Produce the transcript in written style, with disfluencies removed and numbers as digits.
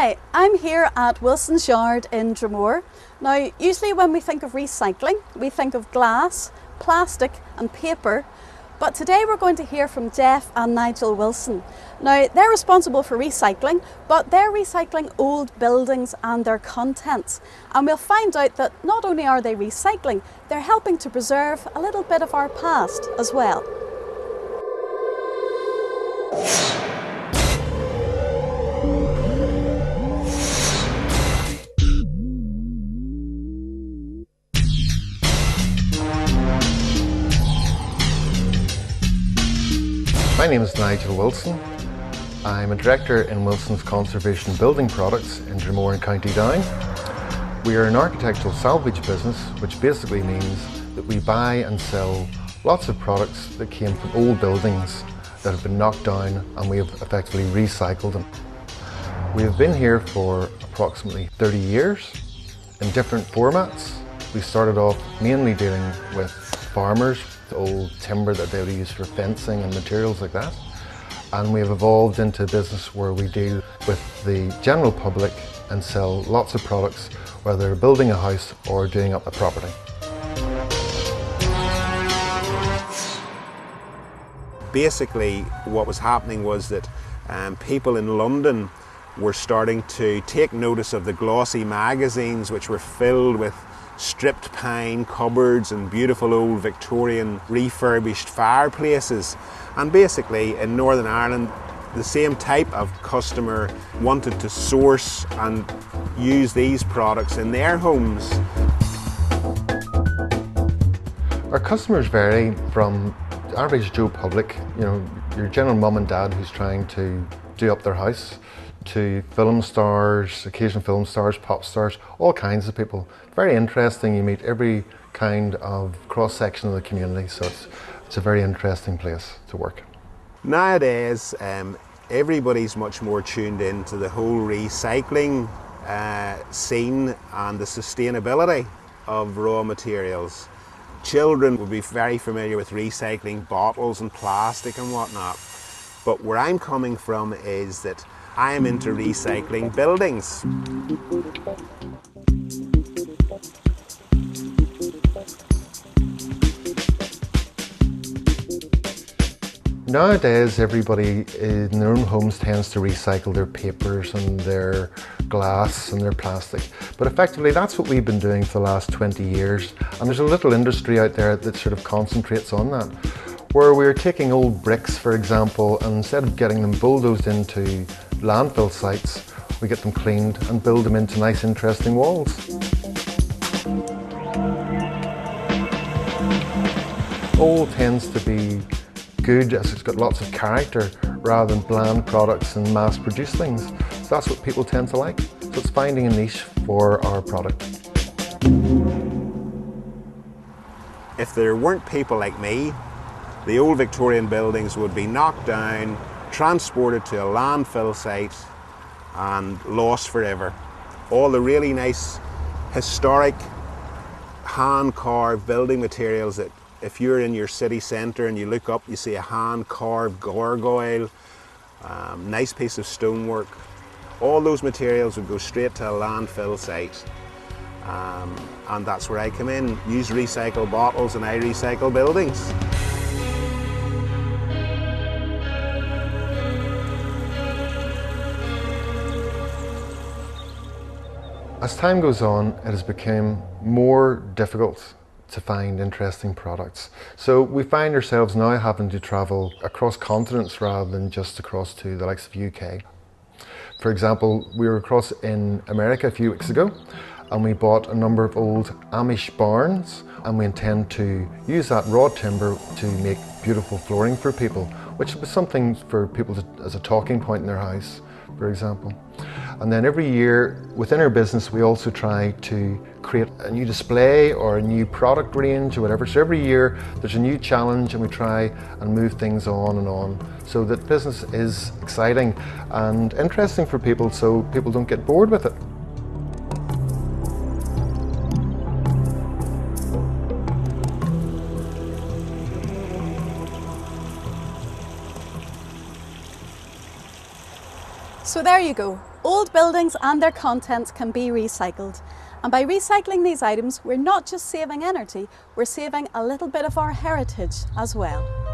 Hi, I'm here at Wilson's Yard in Dromore. Now, usually when we think of recycling, we think of glass, plastic and paper, but today we're going to hear from Jeff and Nigel Wilson. Now, they're responsible for recycling, but they're recycling old buildings and their contents. And we'll find out that not only are they recycling, they're helping to preserve a little bit of our past as well. My name is Nigel Wilson. I'm a director in Wilson's Conservation Building Products in Dromore in County Down. We are an architectural salvage business, which basically means that we buy and sell lots of products that came from old buildings that have been knocked down, and we have effectively recycled them. We have been here for approximately 30 years in different formats. We started off mainly dealing with farmers, the old timber that they would use for fencing and materials like that. And we have evolved into a business where we deal with the general public and sell lots of products, whether they're building a house or doing up a property. Basically, what was happening was that people in London were starting to take notice of the glossy magazines which were filled with stripped pine cupboards and beautiful old Victorian refurbished fireplaces. And basically in Northern Ireland, the same type of customer wanted to source and use these products in their homes. Our customers vary from the average Joe public, your general mum and dad who's trying to do up their house, to film stars, occasional film stars, pop stars, all kinds of people. Very interesting, you meet every kind of cross-section of the community, so it's a very interesting place to work. Nowadays, everybody's much more tuned into the whole recycling scene and the sustainability of raw materials. Children will be very familiar with recycling bottles and plastic and whatnot, but where I'm coming from is that I am into recycling buildings. Nowadays, everybody in their own homes tends to recycle their papers and their glass and their plastic. But effectively, that's what we've been doing for the last 20 years. And there's a little industry out there that sort of concentrates on that, where we're taking old bricks, for example, and instead of getting them bulldozed into landfill sites, we get them cleaned and build them into nice, interesting walls. Old tends to be good as it's got lots of character rather than bland products and mass-produced things. So that's what people tend to like. So it's finding a niche for our product. If there weren't people like me, the old Victorian buildings would be knocked down, transported to a landfill site and lost forever. All the really nice historic hand-carved building materials that if you're in your city centre and you look up, you see a hand-carved gargoyle, nice piece of stonework. All those materials would go straight to a landfill site. And that's where I come in, use recycled bottles and I recycle buildings. As time goes on, it has become more difficult to find interesting products. So we find ourselves now having to travel across continents rather than just across to the likes of UK. For example, we were across in America a few weeks ago and we bought a number of old Amish barns, and we intend to use that raw timber to make beautiful flooring for people, which was something for people as a talking point in their house, for example. And then every year within our business we also try to create a new display or a new product range or whatever. So every year there's a new challenge and we try and move things on and on so that business is exciting and interesting for people so people don't get bored with it. So there you go, Old buildings and their contents can be recycled. And by recycling these items, we're not just saving energy, we're saving a little bit of our heritage as well.